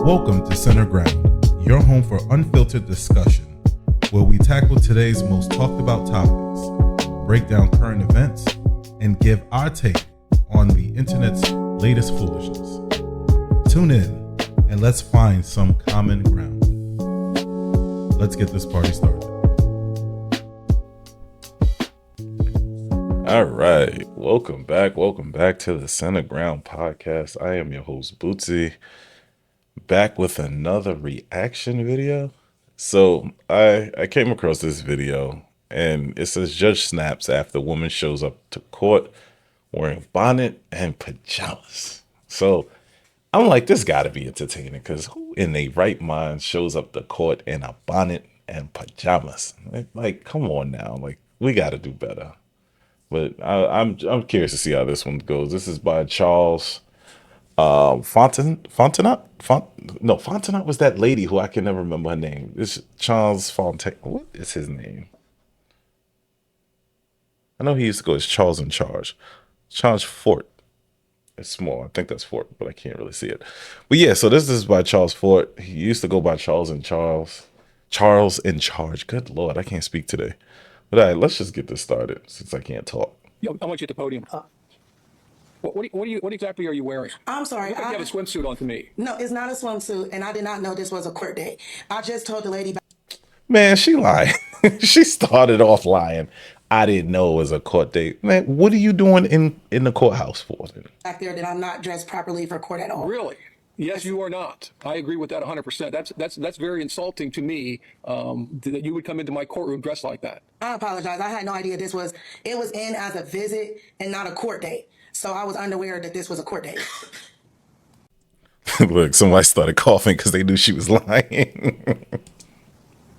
Welcome to Center Ground, your home for unfiltered discussion, where we tackle today's most talked about topics, break down current events, and give our take on the internet's latest foolishness. Tune in and let's find some common ground. Let's get this party started. All right, welcome back to the Center Ground podcast. I am your host Bootsy, back with another reaction video. So I came across this video and it says judge snaps after woman shows up to court wearing bonnet and pajamas. So I'm like, this got to be entertaining, because who in their right mind shows up to court in a bonnet and pajamas? Like, come on now, like, we got to do better. But I'm curious to see how this one goes. This is by Charles Fontenot was that lady who I can never remember her name. This Charles Fontaine. What is his name? I know he used to go as Charles in Charge. Charles Fort. It's small. I think that's Fort, but I can't really see it. But yeah, so this is by Charles Fort. He used to go by Charles in Charles in Charge. Good Lord, I can't speak today. But all right, let's just get this started since I can't talk. Yo, I want you at the podium. What exactly are you wearing? I'm sorry. You have a swimsuit on to me. No, it's not a swimsuit, and I did not know this was a court date. I just told the lady Man, she lied. She started off lying. I didn't know it was a court date. Man, what are you doing in the courthouse for then? back there that I'm not dressed properly for court at all. Really? Yes, you are not. I agree with that 100%. That's very insulting to me, that you would come into my courtroom dressed like that. I apologize. I had no idea it was in as a visit and not a court date. So I was unaware that this was a court date. Look, somebody started coughing because they knew she was lying.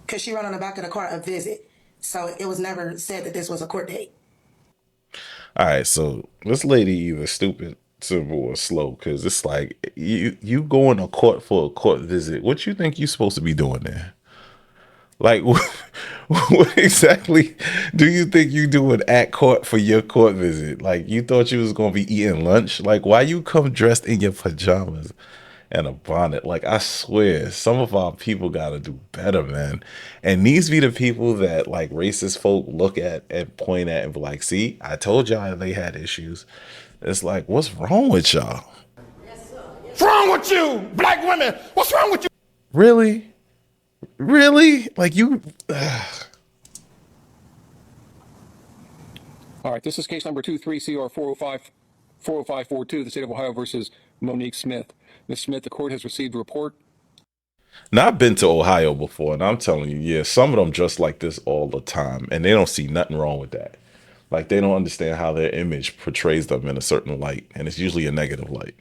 Because she wrote on the back of the car, a visit. So it was never said that this was a court date. All right, so this lady either stupid, simple, or slow, because it's like you going to court for a court visit. What you think you supposed to be doing there? Like, what exactly do you think you doing at court for your court visit? Like, you thought you was going to be eating lunch? Like, why you come dressed in your pajamas and a bonnet? Like, I swear, some of our people got to do better, man. And these be the people that, like, racist folk look at and point at and be like, see, I told y'all they had issues. It's like, what's wrong with y'all? What's wrong with you, black women? What's wrong with you? Really? Really? Like, you... All right, this is case number 23CR 40542, the state of Ohio versus Monique Smith. Ms. Smith, the court has received a report. Now, I've been to Ohio before, and I'm telling you, yeah, some of them dress like this all the time, and they don't see nothing wrong with that. Like, they don't understand how their image portrays them in a certain light, and it's usually a negative light.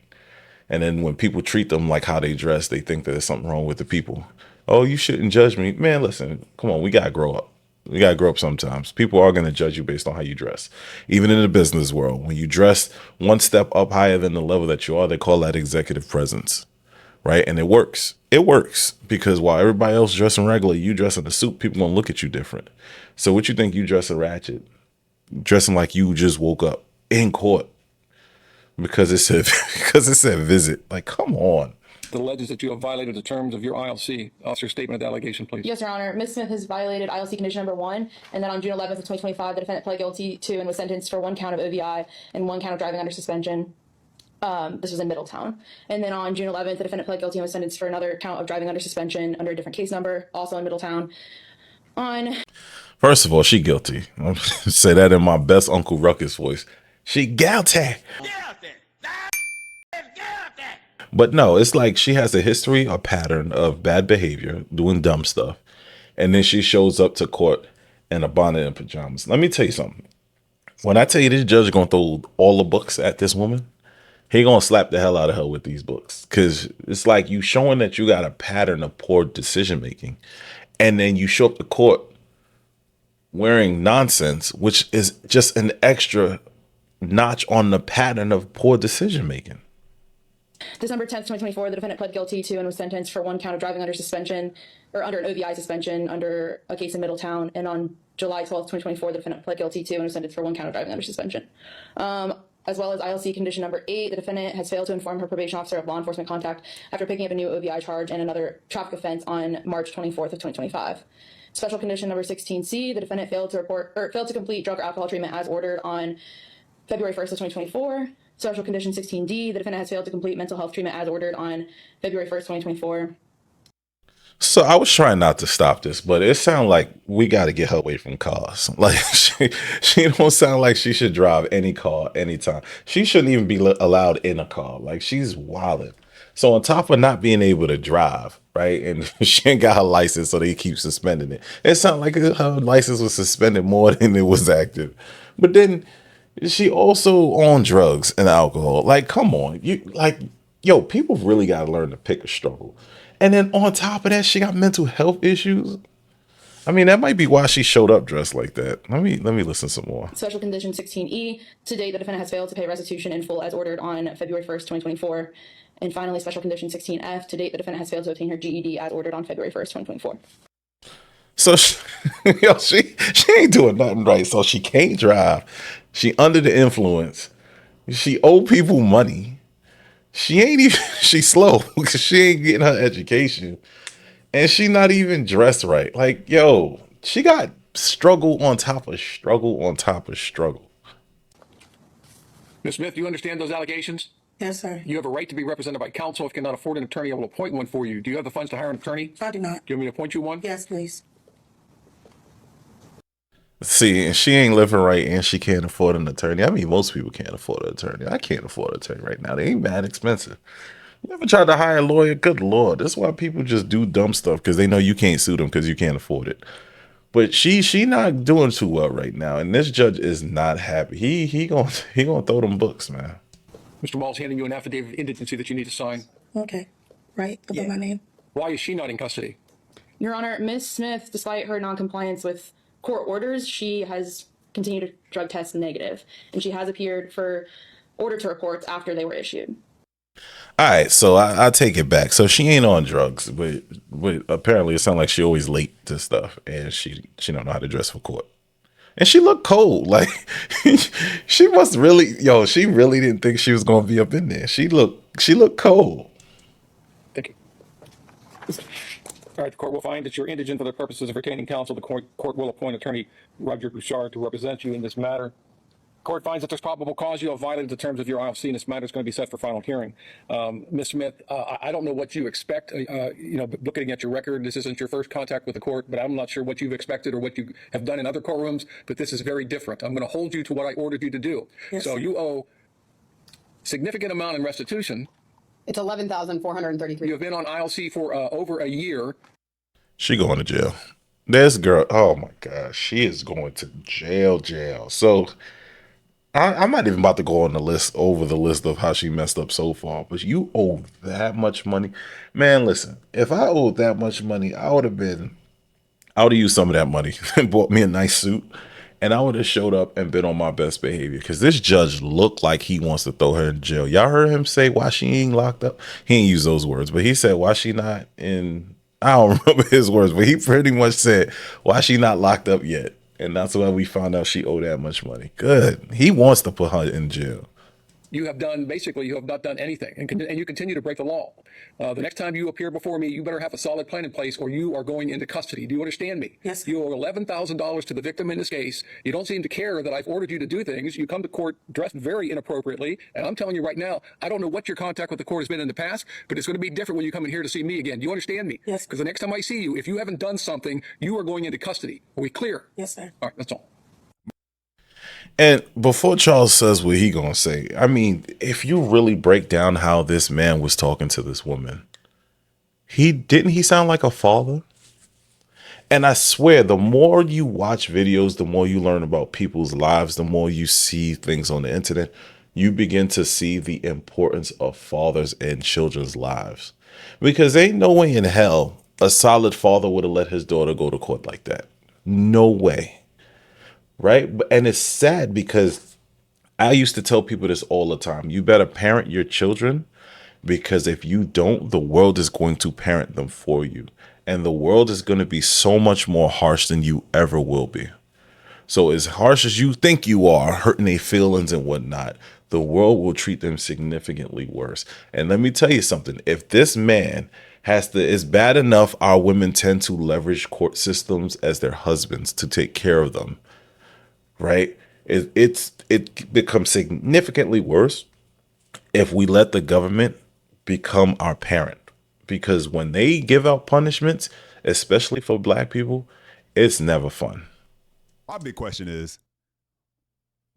And then when people treat them like how they dress, they think that there's something wrong with the people. Oh, you shouldn't judge me. Man, listen, come on, we got to grow up. We got to grow up sometimes. People are going to judge you based on how you dress. Even in the business world, when you dress one step up higher than the level that you are, they call that executive presence, right? And it works. It works because while everybody else dressing regular, you dress in a suit, people going to look at you different. So what you think you dress a ratchet, dressing like you just woke up in court because it said visit. Like, come on. That alleges that you have violated the terms of your ILC. Officer, statement of the allegation, please. Yes, Your Honor. Ms. Smith has violated ILC condition number 1, and then on June 11th of 2025, the defendant pled guilty to and was sentenced for 1 count of OVI and 1 count of driving under suspension. This was in Middletown. And then on June 11th, the defendant pled guilty and was sentenced for another count of driving under suspension under a different case number, also in Middletown. First of all, she guilty. I'll say that in my best Uncle Ruckus voice. She guilty. But no, it's like she has a history, a pattern of bad behavior, doing dumb stuff. And then she shows up to court in a bonnet and pajamas. Let me tell you something. When I tell you this judge is going to throw all the books at this woman, he going to slap the hell out of her with these books. Because it's like you showing that you got a pattern of poor decision making. And then you show up to court wearing nonsense, which is just an extra notch on the pattern of poor decision making. December 10th, 2024, the defendant pled guilty to and was sentenced for 1 count of driving under suspension, or under an OVI suspension under a case in Middletown. And on July 12th, 2024, the defendant pled guilty to and was sentenced for 1 count of driving under suspension. as well as ILC condition number 8, the defendant has failed to inform her probation officer of law enforcement contact after picking up a new OVI charge and another traffic offense on March 24th of 2025. Special condition number 16C, the defendant failed to complete drug or alcohol treatment as ordered on February 1st of 2024. Special condition 16D, the defendant has failed to complete mental health treatment as ordered on February 1st, 2024. So I was trying not to stop this, but it sounds like we got to get her away from cars. Like she don't sound like she should drive any car anytime. She shouldn't even be allowed in a car. Like she's wilding. So on top of not being able to drive, right, and she ain't got her license, so they keep suspending it. It sounded like her license was suspended more than it was active. But then she also on drugs and alcohol. Like, come on, yo, people really got to learn to pick a struggle. And then on top of that, she got mental health issues. I mean, that might be why she showed up dressed like that. Let me listen some more. Special condition 16E, to date, the defendant has failed to pay restitution in full as ordered on February 1st, 2024. And finally, special condition 16F, to date, the defendant has failed to obtain her GED as ordered on February 1st, 2024. So she ain't doing nothing right. So she can't drive. She under the influence. She owe people money. She ain't even, she's slow because she ain't getting her education. And she not even dressed right. Like, yo, she got struggle on top of struggle on top of struggle. Ms. Smith, do you understand those allegations? Yes, sir. You have a right to be represented by counsel. If you cannot afford an attorney, I will appoint one for you. Do you have the funds to hire an attorney? I do not. Do you want me to appoint you one? Yes, please. See, and she ain't living right and she can't afford an attorney. I mean, most people can't afford an attorney. I can't afford an attorney right now. They ain't mad expensive. You ever tried to hire a lawyer? Good Lord. That's why people just do dumb stuff because they know you can't sue them because you can't afford it. But she not doing too well right now. And this judge is not happy. He gonna throw them books, man. Mr. Wall's handing you an affidavit of indigency that you need to sign. Okay. Right? Above my name. Why is she not in custody? Your Honor, Ms. Smith, despite her noncompliance with court orders, she has continued to drug test negative, and she has appeared for order to reports after they were issued. All right, so I take it back. So she ain't on drugs, but apparently it sounds like she always late to stuff, and she don't know how to dress for court. And she looked cold. Like she must really, she really didn't think she was gonna be up in there. She looked cold. Thank you. All right, the court will find that you're indigent for the purposes of retaining counsel. The court will appoint attorney Roger Bouchard to represent you in this matter. Court finds that there's probable cause you have violated the terms of your ILC, and this matter is going to be set for final hearing. Ms. Smith, I don't know what you expect. Looking at your record, this isn't your first contact with the court, but I'm not sure what you've expected or what you have done in other courtrooms, but this is very different. I'm going to hold you to what I ordered you to do. Yes, so you owe significant amount in restitution. It's $11,433. You've been on ILC for over a year. She going to jail. This girl, oh my gosh, she is going to jail. So I'm not even about to go on the list of how she messed up so far, but you owe that much money. Man, listen, if I owed that much money, I would have used some of that money and bought me a nice suit, and I would have showed up and been on my best behavior because this judge looked like he wants to throw her in jail. Y'all heard him say why she ain't locked up? He ain't use those words, but he said why she not in, I don't remember his words, but he pretty much said why she not locked up yet. And that's why we found out she owed that much money. Good. He wants to put her in jail. You have not done anything, and you continue to break the law. The next time you appear before me, you better have a solid plan in place or you are going into custody. Do you understand me? Yes. You owe $11,000 to the victim in this case. You don't seem to care that I've ordered you to do things. You come to court dressed very inappropriately, and I'm telling you right now, I don't know what your contact with the court has been in the past, but it's going to be different when you come in here to see me again. Do you understand me? Yes. Because the next time I see you, if you haven't done something, you are going into custody. Are we clear? Yes, sir. All right, that's all. And before Charles says what he gonna say, I mean, if you really break down how this man was talking to this woman, he sound like a father? And I swear, the more you watch videos, the more you learn about people's lives, the more you see things on the internet, you begin to see the importance of fathers in children's lives. Because ain't no way in hell a solid father would have let his daughter go to court like that. No way. Right? And it's sad because I used to tell people this all the time. You better parent your children because if you don't, the world is going to parent them for you. And the world is going to be so much more harsh than you ever will be. So as harsh as you think you are, hurting their feelings and whatnot, the world will treat them significantly worse. And let me tell you something. If this man it's bad enough our women tend to leverage court systems as their husbands to take care of them, right? It becomes significantly worse if we let the government become our parent. Because when they give out punishments, especially for black people, it's never fun. My big question is,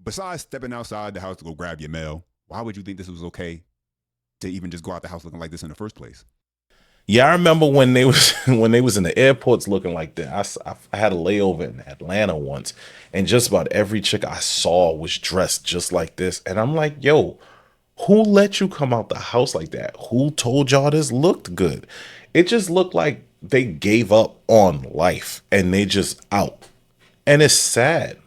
besides stepping outside the house to go grab your mail, why would you think this was okay to even just go out the house looking like this in the first place? Yeah, I remember when they was in the airports looking like that. I had a layover in Atlanta once, and just about every chick I saw was dressed just like this. And I'm like, yo, who let you come out the house like that? Who told y'all this looked good? It just looked like they gave up on life and they just out. And it's sad.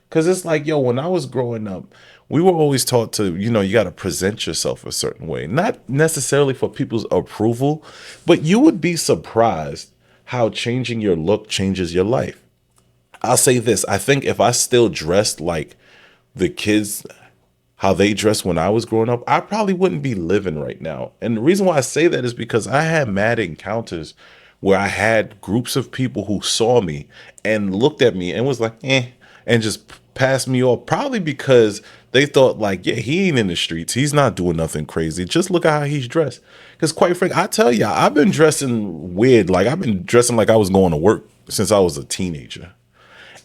Because it's like, yo, when I was growing up, we were always taught to, you got to present yourself a certain way. Not necessarily for people's approval, but you would be surprised how changing your look changes your life. I'll say this. I think if I still dressed like the kids, how they dressed when I was growing up, I probably wouldn't be living right now. And the reason why I say that is because I had mad encounters where I had groups of people who saw me and looked at me and was like, and just passed me off, probably because they thought like, yeah, he ain't in the streets. He's not doing nothing crazy. Just look at how he's dressed. Because quite frankly, I tell you, I've been dressing weird. Like I've been dressing like I was going to work since I was a teenager.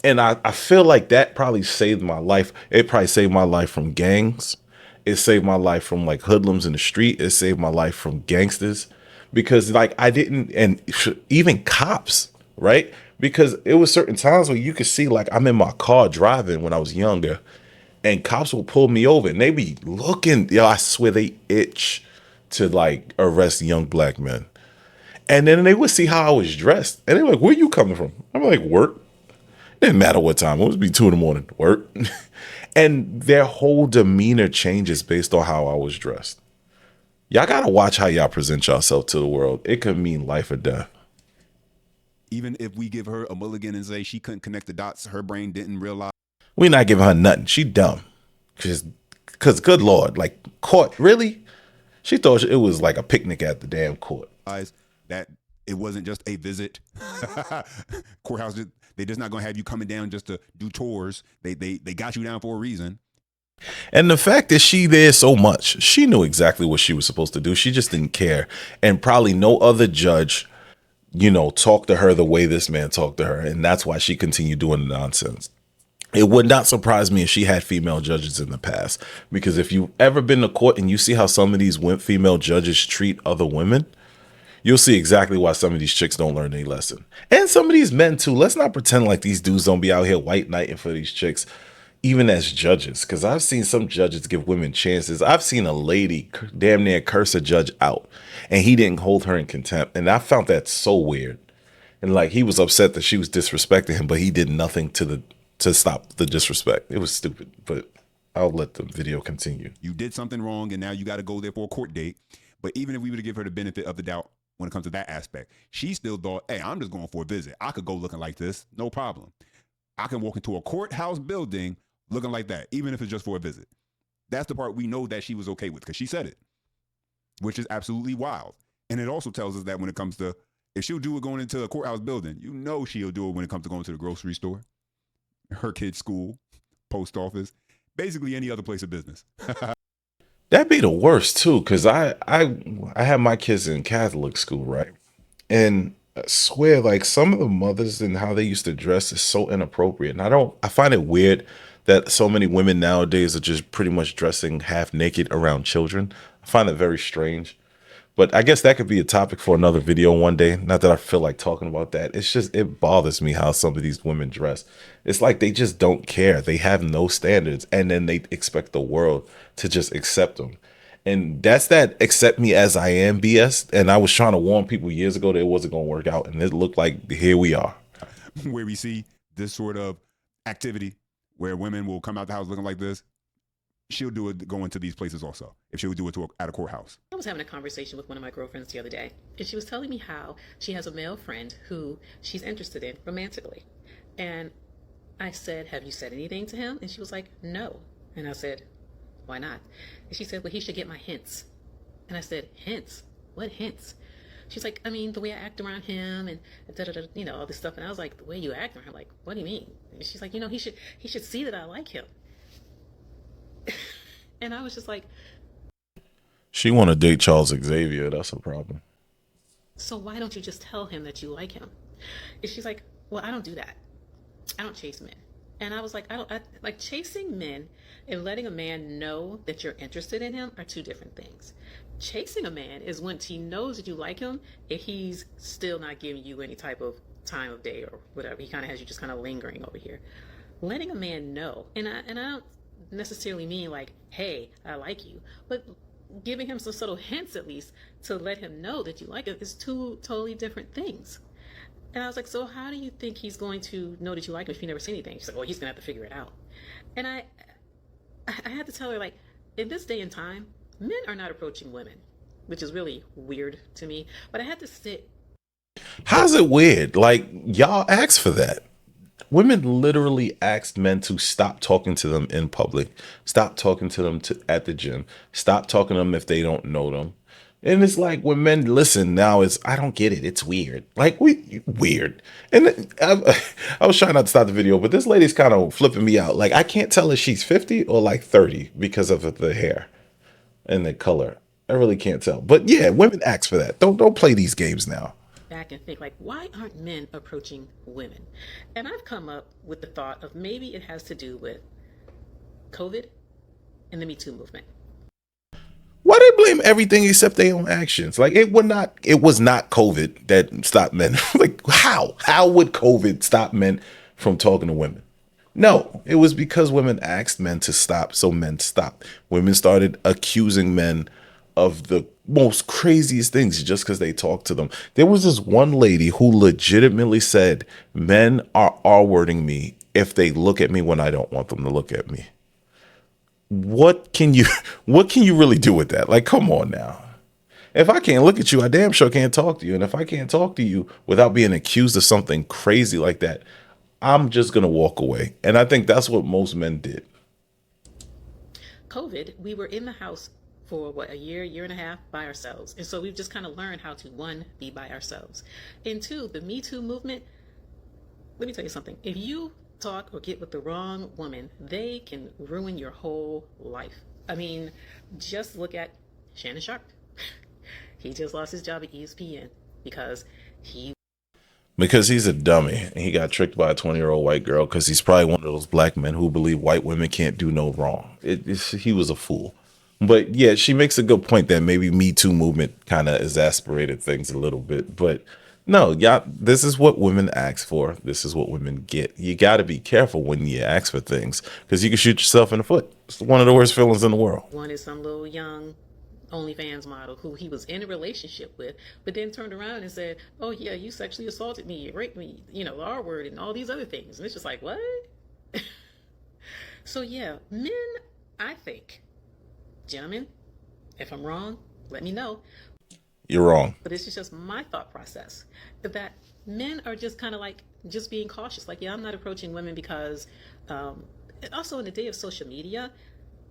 And I feel like that probably saved my life. It probably saved my life from gangs. It saved my life from like hoodlums in the street. It saved my life from gangsters because like I didn't, and even cops, right? Because it was certain times where you could see like I'm in my car driving when I was younger and cops will pull me over and they be looking, I swear they itch to like arrest young black men. And then they would see how I was dressed and they're like, where you coming from? I'm like, work. Didn't matter what time. It would be 2 a.m. Work. And their whole demeanor changes based on how I was dressed. Y'all got to watch how y'all present yourself to the world. It could mean life or death. Even if we give her a mulligan and say she couldn't connect the dots, her brain didn't realize. We not giving her nothing. She dumb. Because good Lord, like court, really? She thought it was like a picnic at the damn court. That it wasn't just a visit. Courthouse, they're just not going to have you coming down just to do tours. They got you down for a reason. And the fact that she there so much, she knew exactly what she was supposed to do. She just didn't care. And probably no other judge, talked to her the way this man talked to her. And that's why she continued doing the nonsense. It would not surprise me if she had female judges in the past. Because if you've ever been to court and you see how some of these female judges treat other women, you'll see exactly why some of these chicks don't learn any lesson. And some of these men too. Let's not pretend like these dudes don't be out here white knighting for these chicks, even as judges. Because I've seen some judges give women chances. I've seen a lady damn near curse a judge out, and he didn't hold her in contempt. And I found that so weird. And like he was upset that she was disrespecting him, but he did nothing to stop the disrespect. It was stupid, but I'll let the video continue. You did something wrong, and now you got to go there for a court date. But even if we were to give her the benefit of the doubt, when it comes to that aspect, she still thought, hey, I'm just going for a visit. I could go looking like this, no problem. I can walk into a courthouse building looking like that, even if it's just for a visit. That's the part we know that she was okay with because she said it, which is absolutely wild. And it also tells us that when it comes to, if she'll do it going into a courthouse building, she'll do it when it comes to going to the grocery store, her kid's school, post office, basically any other place of business. That'd be the worst too, because I had my kids in Catholic school, right? And I swear, like some of the mothers and how they used to dress is so inappropriate. And I find it weird that so many women nowadays are just pretty much dressing half naked around children. I find it very strange. But I guess that could be a topic for another video one day. Not that I feel like talking about that. It's just, it bothers me how some of these women dress. It's like they just don't care. They have no standards. And then they expect the world to just accept them. And that's that accept me as I am BS. And I was trying to warn people years ago that it wasn't going to work out. And it looked like here we are. Where we see this sort of activity where women will come out the house looking like this. She'll do it going to these places also, if she would do it at a courthouse. I was having a conversation with one of my girlfriends the other day, and she was telling me how she has a male friend who she's interested in romantically. And I said, have you said anything to him? And she was like, no. And I said, why not? And she said, well, he should get my hints. And I said, hints? What hints? She's like, I mean, the way I act around him and you know, all this stuff. And I was like, the way you act around him? Like, what do you mean? And she's like, you know, he should see that I like him. And I was just like, She want to date Charles Xavier. That's a problem. so why don't you just tell him that you like him? And she's like, well, I don't do that. I don't chase men. And I was like, like chasing men and letting a man know that you're interested in him are two different things. Chasing a man is when he knows that you like him and he's still not giving you any type of time of day or whatever. He kind of has you just kind of lingering over here. Letting a man know, and I don't necessarily mean like, hey, I like you, but giving him some subtle hints at least to let him know that you like him is two totally different things. And I was like, so how do you think he's going to know that you like him if you never see anything? She's like, well, he's gonna have to figure it out. And I had to tell her, like, in this day and time, men are not approaching women, which is really weird to me. But I had to sit. How's it weird? Like, y'all asked for that. Women literally asked men to stop talking to them in public, stop talking to them at the gym, stop talking to them if they don't know them. And it's like when men listen now, I don't get it. It's weird. Like, weird. And I was trying not to stop the video, but this lady's kind of flipping me out. Like, I can't tell if she's 50 or like 30 because of the hair and the color. I really can't tell. But yeah, women ask for that. Don't play these games now. Back and think, like, why aren't men approaching women? And I've come up with the thought of maybe it has to do with COVID and the Me Too movement. Why they blame everything except their own actions? Like, it was not COVID that stopped men. Like, how would COVID stop men from talking to women? No, it was because women asked men to stop, so men stopped. Women started accusing men of the most craziest things just because they talked to them. There was this one lady who legitimately said, men are R-wording me if they look at me when I don't want them to look at me. What can you really do with that? Like, come on now. If I can't look at you, I damn sure can't talk to you. And if I can't talk to you without being accused of something crazy like that, I'm just going to walk away. And I think that's what most men did. COVID, we were in the house for a year and a half by ourselves. And so we've just kind of learned how to, one, be by ourselves. And two, the Me Too movement, let me tell you something. If you talk or get with the wrong woman, they can ruin your whole life. I mean, just look at Shannon Sharp. He just lost his job at ESPN because he's a dummy. He got tricked by a 20-year-old white girl because he's probably one of those black men who believe white women can't do no wrong. He was a fool. But yeah, she makes a good point that maybe Me Too movement kind of exasperated things a little bit. But no, y'all, this is what women ask for. This is what women get. You got to be careful when you ask for things because you can shoot yourself in the foot. It's one of the worst feelings in the world. one is some little young OnlyFans model who he was in a relationship with, but then turned around and said, oh yeah, you sexually assaulted me, you raped me, you know, the R word and all these other things. And it's just like, what? So yeah, men, I think, gentlemen, if I'm wrong, let me know. You're wrong. But this is just my thought process, that men are just kind of like, just being cautious. Like, yeah, I'm not approaching women because, also in the day of social media,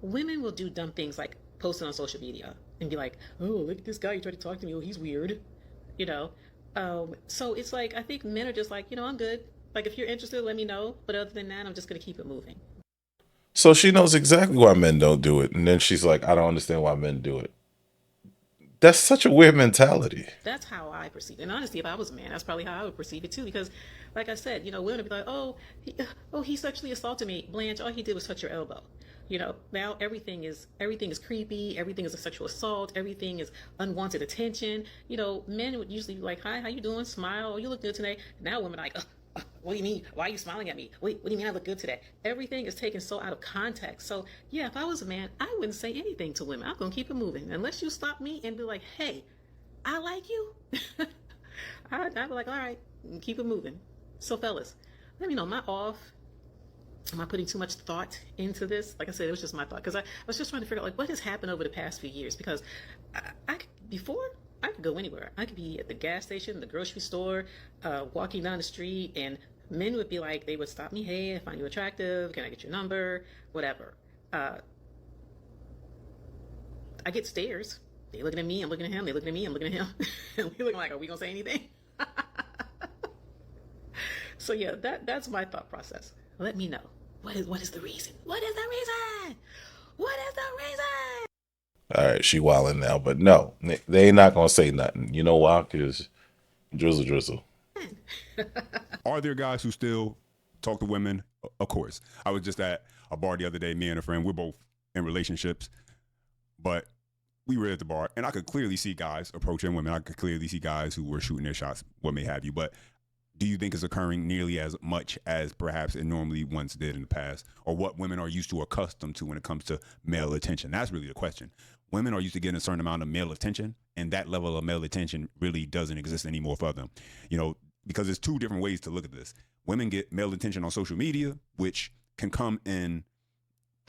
women will do dumb things like post it on social media and be like, oh, look at this guy, he tried to talk to me, oh, he's weird, you know? So it's like, I think men are just like, you know, I'm good. Like, if you're interested, let me know. But other than that, I'm just going to keep it moving. So she knows exactly why men don't do it. And then she's like, I don't understand why men do it. That's such a weird mentality. That's how I perceive it. And honestly, if I was a man, that's probably how I would perceive it too. Because, like I said, you know, women would be like, oh, he sexually assaulted me. Blanche, all he did was touch your elbow. You know, now everything is creepy. Everything is a sexual assault. Everything is unwanted attention. You know, men would usually be like, hi, how you doing? Smile. Oh, you look good today. Now women are like, what do you mean? Why are you smiling at me? Wait, what do you mean I look good today? Everything is taken so out of context. So yeah, if I was a man, I wouldn't say anything to women. I'm going to keep it moving. Unless you stop me and be like, hey, I like you. I'd be like, all right, keep it moving. So fellas, let me know, am I off? Am I putting too much thought into this? Like I said, it was just my thought. Because I was just trying to figure out, like, what has happened over the past few years? Because before, I could go anywhere. I could be at the gas station, the grocery store, walking down the street, and men would be like, they would stop me. Hey, I find you attractive. Can I get your number? Whatever. I get stares. They looking at me, I'm looking at him, they looking at me, I'm looking at him. And we looking like, are we gonna say anything? So yeah, that's my thought process. Let me know. What is the reason? What is the reason? What is the reason? All right, she wilding now, but no, they ain't not gonna say nothing. You know why? Because drizzle. Are there guys who still talk to women? Of course. I was just at a bar the other day, me and a friend, we're both in relationships, but we were at the bar and I could clearly see guys approaching women. I could clearly see guys who were shooting their shots, what may have you. But do you think it's occurring nearly as much as perhaps it normally once did in the past, or what women are used to, accustomed to when it comes to male attention? That's really the question. Women are used to getting a certain amount of male attention, and that level of male attention really doesn't exist anymore for them. You know, because there's two different ways to look at this. Women get male attention on social media, which can come in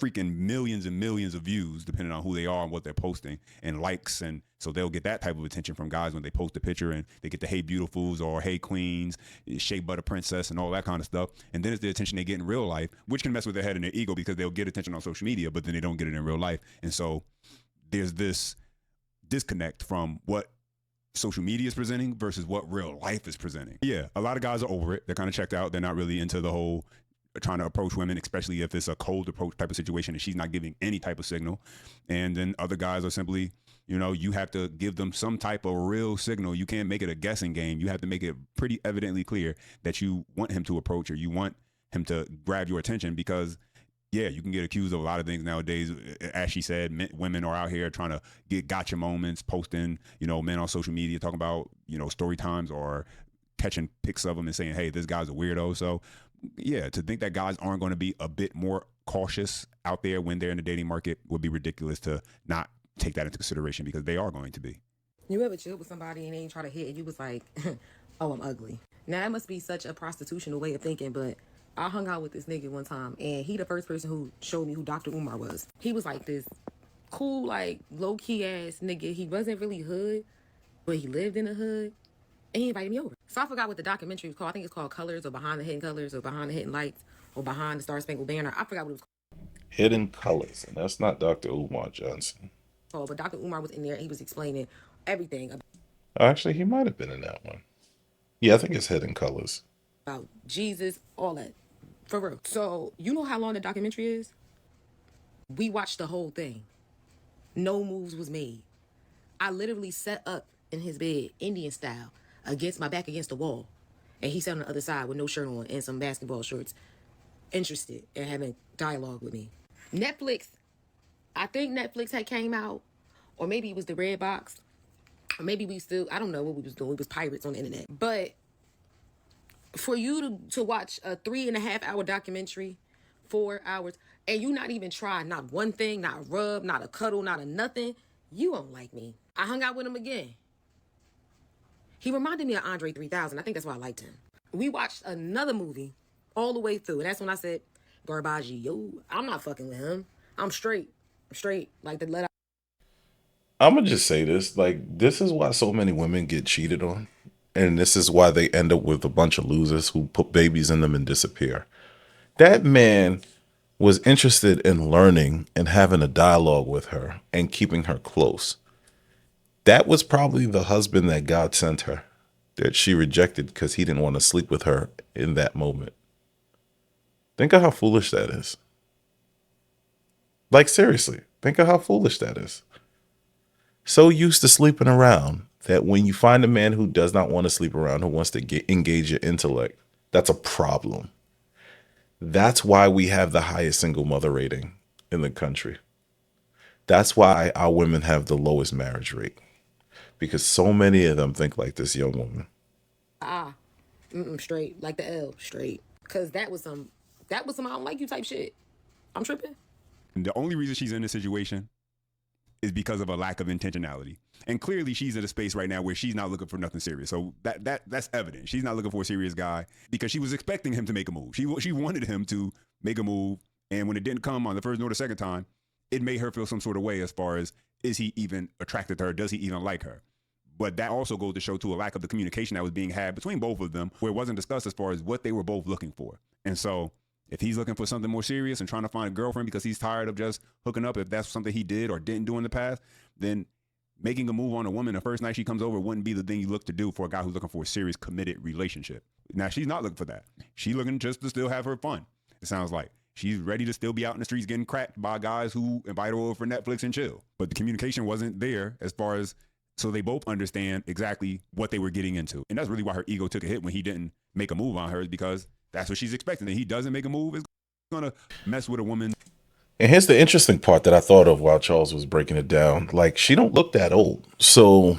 freaking millions and millions of views depending on who they are and what they're posting, and likes, and so they'll get that type of attention from guys when they post a picture and they get the hey beautifuls or hey queens, shea butter princess and all that kind of stuff. And then it's the attention they get in real life, which can mess with their head and their ego because they'll get attention on social media but then they don't get it in real life. And so there's this disconnect from what social media is presenting versus what real life is presenting. Yeah, a lot of guys are over it. They're kind of checked out. They're not really into the whole trying to approach women, especially if it's a cold approach type of situation and she's not giving any type of signal. And then other guys are simply, you know, you have to give them some type of real signal. You can't make it a guessing game. You have to make it pretty evidently clear that you want him to approach or you want him to grab your attention, because yeah, you can get accused of a lot of things nowadays. As she said, women are out here trying to get gotcha moments, posting, you know, men on social media talking about, you know, story times or catching pics of them and saying, hey, this guy's a weirdo. So yeah, to think that guys aren't going to be a bit more cautious out there when they're in the dating market would be ridiculous to not take that into consideration, because they are going to be. You ever chill with somebody and they ain't try to hit and you was like, oh, I'm ugly. Now, that must be such a prostitutional way of thinking, but I hung out with this nigga one time and he the first person who showed me who Dr. Umar was. He was like this cool, like low-key ass nigga. He wasn't really hood, but he lived in the hood. And he invited me over. So I forgot what the documentary was called. I think it's called Colors, or Behind the Hidden Colors, or Behind the Hidden Lights, or Behind the Star Spangled Banner. I forgot what it was Hidden Colors, and that's not Dr. Umar Johnson. called. But Dr. Umar was in there. He was explaining everything Actually, he might have been in that one. Yeah, I think it's Hidden Colors. about Jesus, all that. For real. So you know how long the documentary is? We watched the whole thing. No moves was made. I literally sat up in his bed, Indian style, against my back against the wall. And he sat on the other side with no shirt on and some basketball shorts, interested in having dialogue with me. Netflix, I think Netflix had came out, or maybe it was the Red Box, or maybe we still, I don't know what we was doing. We was pirates on the internet. But for you to watch a 3.5 hour documentary, 4 hours, and you not even try not one thing, not a rub, not a cuddle, not a nothing, you don't like me. I hung out with him again. He reminded me of Andre 3000. I think that's why I liked him. We watched another movie all the way through. And that's when I said, Garbage, yo, I'm not fucking with him. I'm straight. I'm straight. Like the let out. I'm going to just say this. Like, this is why so many women get cheated on. And this is why they end up with a bunch of losers who put babies in them and disappear. That man was interested in learning and having a dialogue with her and keeping her close. That was probably the husband that God sent her, that she rejected because he didn't want to sleep with her in that moment. Think of how foolish that is. Like, seriously, think of how foolish that is. So used to sleeping around that when you find a man who does not want to sleep around, who wants to engage your intellect, that's a problem. That's why we have the highest single mother rating in the country. That's why our women have the lowest marriage rate. Because so many of them think like this young woman. Straight. Like the L, straight. Because that was some I don't like you type shit. I'm tripping. And the only reason she's in this situation is because of a lack of intentionality. And clearly she's in a space right now where she's not looking for nothing serious. So that's evident. She's not looking for a serious guy because she was expecting him to make a move. She wanted him to make a move. And when it didn't come on the first nor the second time, it made her feel some sort of way as far as, is he even attracted to her? Does he even like her? But that also goes to show to a lack of the communication that was being had between both of them, where it wasn't discussed as far as what they were both looking for. And so if he's looking for something more serious and trying to find a girlfriend because he's tired of just hooking up, if that's something he did or didn't do in the past, then making a move on a woman the first night she comes over wouldn't be the thing you look to do for a guy who's looking for a serious, committed relationship. Now, she's not looking for that. She's looking just to still have her fun. It sounds like she's ready to still be out in the streets getting cracked by guys who invite her over for Netflix and chill. But the communication wasn't there as far as, so they both understand exactly what they were getting into. And that's really why her ego took a hit when he didn't make a move on her, is because that's what she's expecting. And he doesn't make a move, it's going to mess with a woman. And here's the interesting part that I thought of while Charles was breaking it down. Like, she don't look that old. So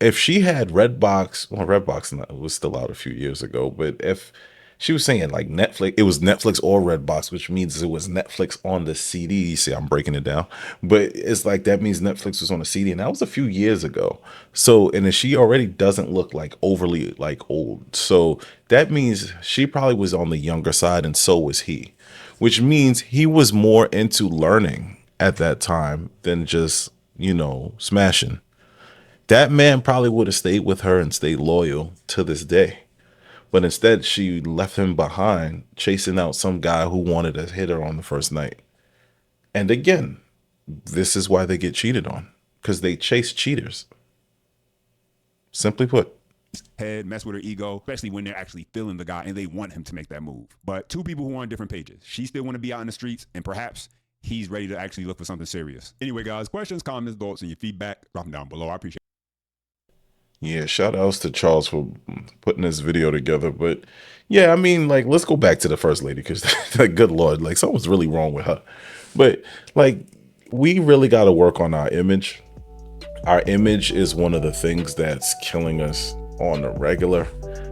if she had Redbox, well, Redbox was still out a few years ago, but if she was saying like Netflix, it was Netflix or Redbox, which means it was Netflix on the CD. You see, I'm breaking it down, but it's like that means Netflix was on the CD, and that was a few years ago. So, and then she already doesn't look like overly like old. So that means she probably was on the younger side, and so was he, which means he was more into learning at that time than just, you know, smashing. That man probably would have stayed with her and stayed loyal to this day. But instead, she left him behind, chasing out some guy who wanted to hit her on the first night. And again, this is why they get cheated on, because they chase cheaters. Simply put. Head, mess with her ego, especially when they're actually feeling the guy and they want him to make that move. But two people who are on different pages. She still want to be out in the streets, and perhaps he's ready to actually look for something serious. Anyway, guys, questions, comments, thoughts, and your feedback, drop them down below. I appreciate it. Yeah, shout outs to Charles for putting this video together. But yeah, I mean, like, let's go back to the first lady, because like, good Lord, like, something's really wrong with her. But like, we really got to work on our image. Our image is one of the things that's killing us on the regular.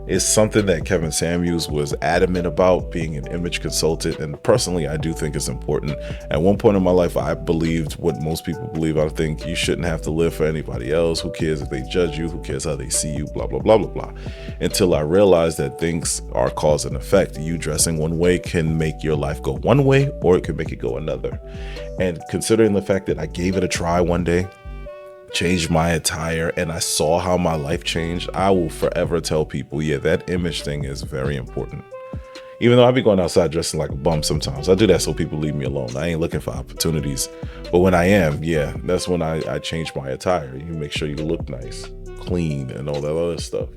It's something that Kevin Samuels was adamant about, being an image consultant. And personally, I do think it's important. At one point in my life, I believed what most people believe. I think you shouldn't have to live for anybody else. Who cares if they judge you? Who cares how they see you? Blah, blah, blah, blah, blah. Until I realized that things are cause and effect. You dressing one way can make your life go one way, or it can make it go another. And considering the fact that I gave it a try one day, changed my attire, and I saw how my life changed, I will forever tell people, yeah, that image thing is very important. Even though I be going outside dressing like a bum sometimes, I do that so people leave me alone. I ain't looking for opportunities. But when I am, yeah, that's when I change my attire. You make sure you look nice, clean, and all that other stuff.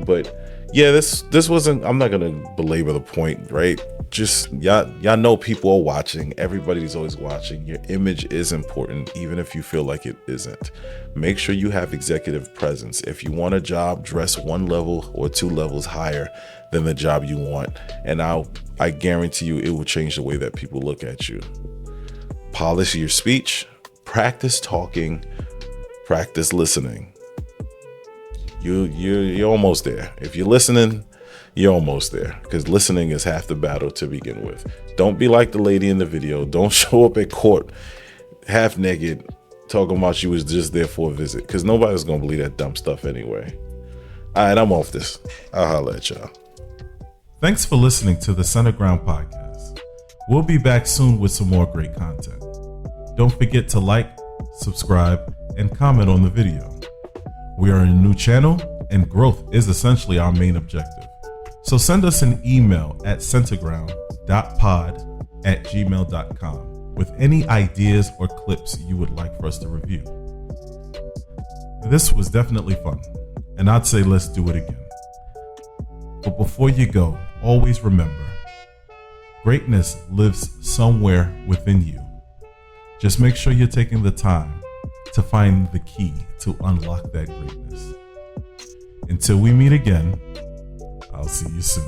But yeah, this wasn't, I'm not gonna belabor the point, right? Just y'all know people are watching. Everybody's always watching. Your image is important, even if you feel like it isn't. Make sure you have executive presence. If you want a job, dress one level or two levels higher than the job you want, and I guarantee you it will change the way that people look at you. Polish your speech, practice talking, practice listening. You're almost there. If you're listening, you're almost there, because listening is half the battle to begin with. Don't be like the lady in the video. Don't show up at court half naked talking about you was just there for a visit, because nobody's gonna believe that dumb stuff anyway. All right, I'm off this. I'll holler at y'all. Thanks for listening to the Center Ground Podcast. We'll be back soon with some more great content. Don't forget to like, subscribe, and comment on the video. We are in a new channel, and growth is essentially our main objective. So send us an email at centerground.pod@gmail.com with any ideas or clips you would like for us to review. This was definitely fun, and I'd say let's do it again. But before you go, always remember, greatness lives somewhere within you. Just make sure you're taking the time to find the key to unlock that greatness. Until we meet again, I'll see you soon.